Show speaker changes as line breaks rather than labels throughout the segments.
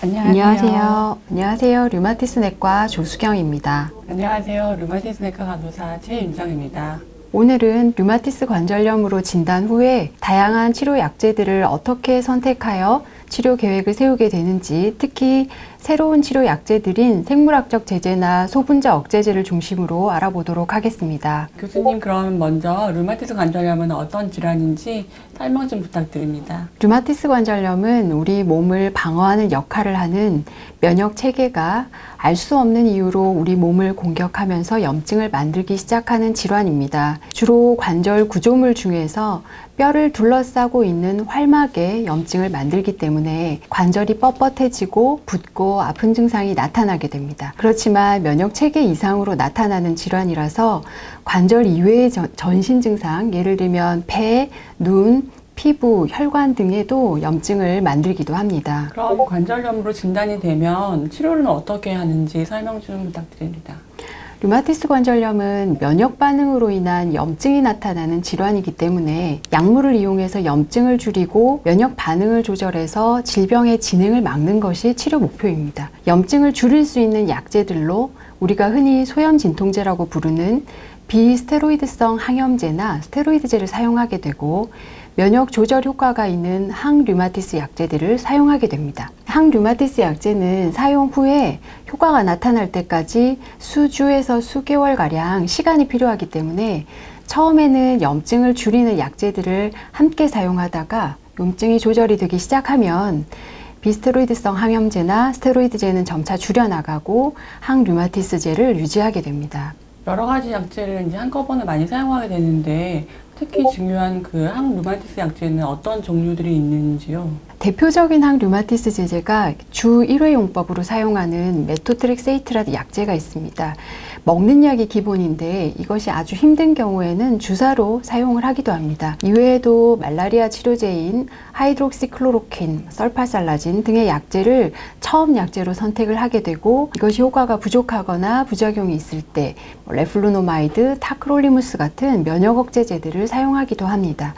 안녕하세요. 안녕하세요. 류마티스 내과 조수경입니다.
안녕하세요. 류마티스 내과 간호사 최윤정입니다.
오늘은 류마티스 관절염으로 진단 후에 다양한 치료 약제들을 어떻게 선택하여 치료 계획을 세우게 되는지, 특히 새로운 치료 약제들인 생물학적 제제나 소분자 억제제를 중심으로 알아보도록 하겠습니다.
교수님, 그럼 먼저 류마티스 관절염은 어떤 질환인지 설명 좀 부탁드립니다.
류마티스 관절염은 우리 몸을 방어하는 역할을 하는 면역 체계가 알 수 없는 이유로 우리 몸을 공격하면서 염증을 만들기 시작하는 질환입니다. 주로 관절 구조물 중에서 뼈를 둘러싸고 있는 활막에 염증을 만들기 때문에 관절이 뻣뻣해지고 붓고 아픈 증상이 나타나게 됩니다. 그렇지만 면역 체계 이상으로 나타나는 질환이라서 관절 이외의 전신 증상, 예를 들면 폐, 눈, 피부, 혈관 등에도 염증을 만들기도 합니다.
그럼 관절염으로 진단이 되면 치료는 어떻게 하는지 설명 좀 부탁드립니다.
류마티스 관절염은 면역 반응으로 인한 염증이 나타나는 질환이기 때문에 약물을 이용해서 염증을 줄이고 면역 반응을 조절해서 질병의 진행을 막는 것이 치료 목표입니다. 염증을 줄일 수 있는 약제들로 우리가 흔히 소염 진통제라고 부르는 비스테로이드성 항염제나 스테로이드제를 사용하게 되고, 면역 조절 효과가 있는 항류마티스 약제들을 사용하게 됩니다. 항류마티스 약제는 사용 후에 효과가 나타날 때까지 수주에서 수개월가량 시간이 필요하기 때문에 처음에는 염증을 줄이는 약제들을 함께 사용하다가 염증이 조절이 되기 시작하면 비스테로이드성 항염제나 스테로이드제는 점차 줄여나가고 항류마티스제를 유지하게 됩니다.
여러 가지 약제를 이제 한꺼번에 많이 사용하게 되는데, 특히 중요한 그 항류마티스 약제는 어떤 종류들이 있는지요?
대표적인 항류마티스 제제가 주 1회 용법으로 사용하는 메토트렉세이트라는 약제가 있습니다. 먹는 약이 기본인데 이것이 아주 힘든 경우에는 주사로 사용을 하기도 합니다. 이외에도 말라리아 치료제인 하이드록시클로로킨, 설파살라진 등의 약제를 처음 약제로 선택을 하게 되고, 이것이 효과가 부족하거나 부작용이 있을 때 레플루노마이드, 타크롤리무스 같은 면역 억제제들을 사용하기도 합니다.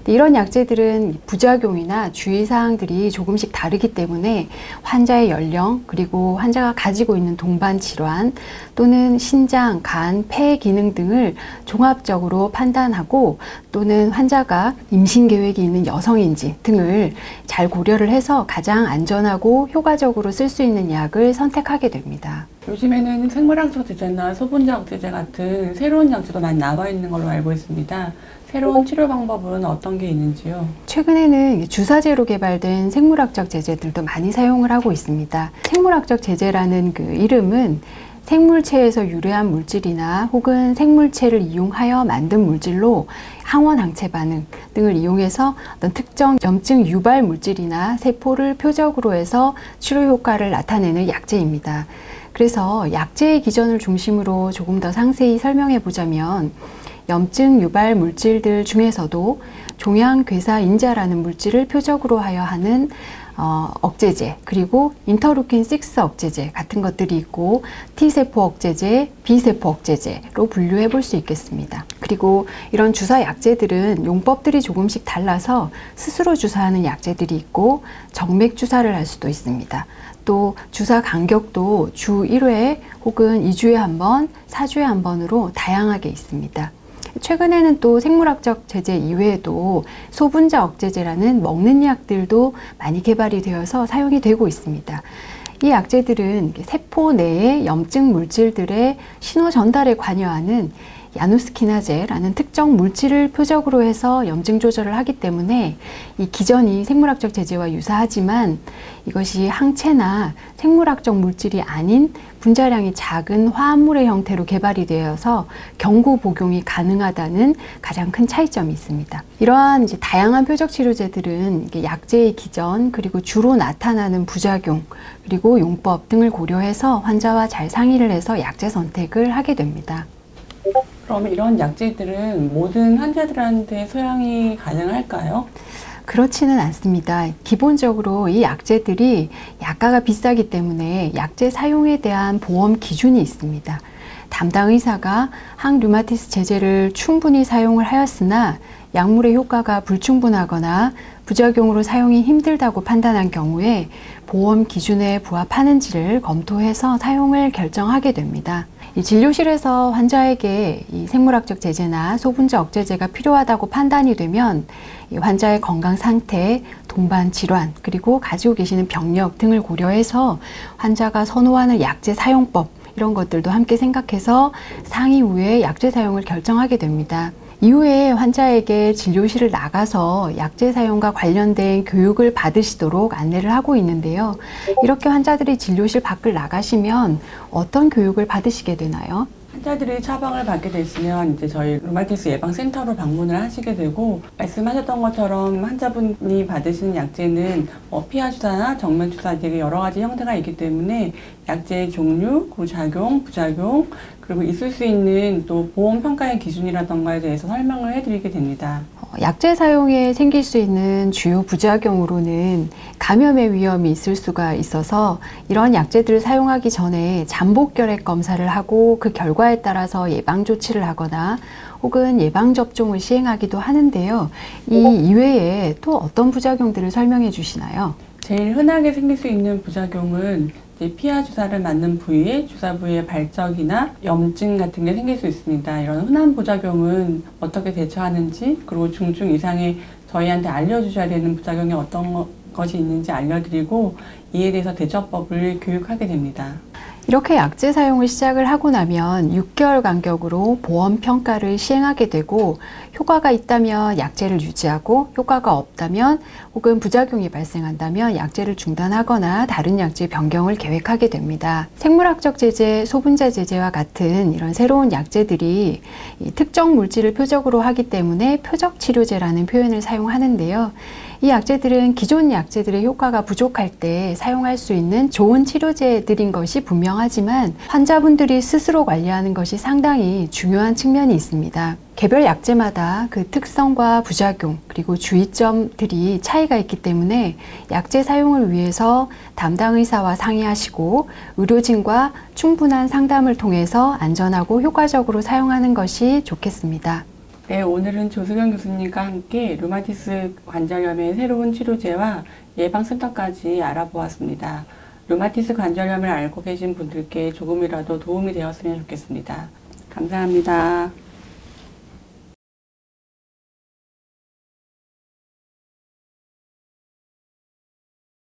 이런 약제들은 부작용이나 주의사항들이 조금씩 다르기 때문에 환자의 연령, 그리고 환자가 가지고 있는 동반 질환 또는 신장, 간, 폐 기능 등을 종합적으로 판단하고, 또는 환자가 임신 계획이 있는 여성인지 등을 잘 고려를 해서 가장 안전하고 효과적으로 쓸 수 있는 약을 선택하게 됩니다.
요즘에는 생물학적 제제나 소분자 억제제 같은 새로운 약제도 많이 나와 있는 걸로 알고 있습니다. 새로운 치료 방법은 어떤 게 있는지요?
최근에는 주사제로 개발된 생물학적 제제들도 많이 사용을 하고 있습니다. 생물학적 제제라는 그 이름은 생물체에서 유래한 물질이나 혹은 생물체를 이용하여 만든 물질로 항원 항체 반응 등을 이용해서 어떤 특정 염증 유발 물질이나 세포를 표적으로 해서 치료 효과를 나타내는 약제입니다. 그래서 약제의 기전을 중심으로 조금 더 상세히 설명해 보자면, 염증 유발 물질들 중에서도 종양괴사인자라는 물질을 표적으로 하여 하는 억제제, 그리고 인터루킨6 억제제 같은 것들이 있고, T세포 억제제, B세포 억제제로 분류해 볼 수 있겠습니다. 그리고 이런 주사 약제들은 용법들이 조금씩 달라서 스스로 주사하는 약제들이 있고, 정맥 주사를 할 수도 있습니다. 또 주사 간격도 주 1회 혹은 2주에 한 번, 4주에 한 번으로 다양하게 있습니다. 최근에는 또 생물학적 제제 이외에도 소분자 억제제라는 먹는 약들도 많이 개발이 되어서 사용이 되고 있습니다. 이 약제들은 세포 내의 염증 물질들의 신호 전달에 관여하는 야누스키나제라는 특정 물질을 표적으로 해서 염증 조절을 하기 때문에 이 기전이 생물학적 제제와 유사하지만, 이것이 항체나 생물학적 물질이 아닌 분자량이 작은 화합물의 형태로 개발이 되어서 경구 복용이 가능하다는 가장 큰 차이점이 있습니다. 이러한 이제 다양한 표적 치료제들은 약제의 기전, 그리고 주로 나타나는 부작용, 그리고 용법 등을 고려해서 환자와 잘 상의를 해서 약제 선택을 하게 됩니다.
그럼 이런 약제들은 모든 환자들한테 소양이 가능할까요?
그렇지는 않습니다. 기본적으로 이 약제들이 약가가 비싸기 때문에 약제 사용에 대한 보험 기준이 있습니다. 담당 의사가 항류마티스 제제를 충분히 사용을 하였으나 약물의 효과가 불충분하거나 부작용으로 사용이 힘들다고 판단한 경우에 보험 기준에 부합하는지를 검토해서 사용을 결정하게 됩니다. 이 진료실에서 환자에게 이 생물학적 제제나 소분자 억제제가 필요하다고 판단이 되면 이 환자의 건강 상태, 동반 질환, 그리고 가지고 계시는 병력 등을 고려해서 환자가 선호하는 약제 사용법 이런 것들도 함께 생각해서 상의 후에 약제 사용을 결정하게 됩니다. 이후에 환자에게 진료실을 나가서 약제 사용과 관련된 교육을 받으시도록 안내를 하고 있는데요. 이렇게 환자들이 진료실 밖을 나가시면 어떤 교육을 받으시게 되나요?
환자들이 처방을 받게 됐으면 이제 저희 루마티스 예방센터로 방문을 하시게 되고, 말씀하셨던 것처럼 환자분이 받으시는 약제는 피하 주사나 정면 주사 되게 여러 가지 형태가 있기 때문에 약제의 종류, 그 작용, 부작용, 그리고 있을 수 있는 또 보험 평가의 기준이라던가에 대해서 설명을 해드리게 됩니다.
약제 사용에 생길 수 있는 주요 부작용으로는 감염의 위험이 있을 수가 있어서 이런 약제들을 사용하기 전에 잠복결핵 검사를 하고 그 결과에 따라서 예방 조치를 하거나 혹은 예방 접종을 시행하기도 하는데요. 이 이외에 또 어떤 부작용들을 설명해 주시나요?
제일 흔하게 생길 수 있는 부작용은 피하 주사를 맞는 부위에 주사 부위의 발적이나 염증 같은 게 생길 수 있습니다. 이런 흔한 부작용은 어떻게 대처하는지, 그리고 중증 이상의 저희한테 알려주셔야 되는 부작용이 어떤 것이 있는지 알려드리고 이에 대해서 대처법을 교육하게 됩니다.
이렇게 약제 사용을 시작을 하고 나면 6개월 간격으로 보험 평가를 시행하게 되고, 효과가 있다면 약제를 유지하고 효과가 없다면 혹은 부작용이 발생한다면 약제를 중단하거나 다른 약제 변경을 계획하게 됩니다. 생물학적 제제, 소분자 제제와 같은 이런 새로운 약제들이 이 특정 물질을 표적으로 하기 때문에 표적 치료제라는 표현을 사용하는데요. 이 약제들은 기존 약제들의 효과가 부족할 때 사용할 수 있는 좋은 치료제들인 것이 분명하지만 환자분들이 스스로 관리하는 것이 상당히 중요한 측면이 있습니다. 개별 약제마다 그 특성과 부작용 그리고 주의점들이 차이가 있기 때문에 약제 사용을 위해서 담당 의사와 상의하시고 의료진과 충분한 상담을 통해서 안전하고 효과적으로 사용하는 것이 좋겠습니다.
네, 오늘은 조수경 교수님과 함께 루마티스 관절염의 새로운 치료제와 예방센터까지 알아보았습니다. 루마티스 관절염을 알고 계신 분들께 조금이라도 도움이 되었으면 좋겠습니다. 감사합니다.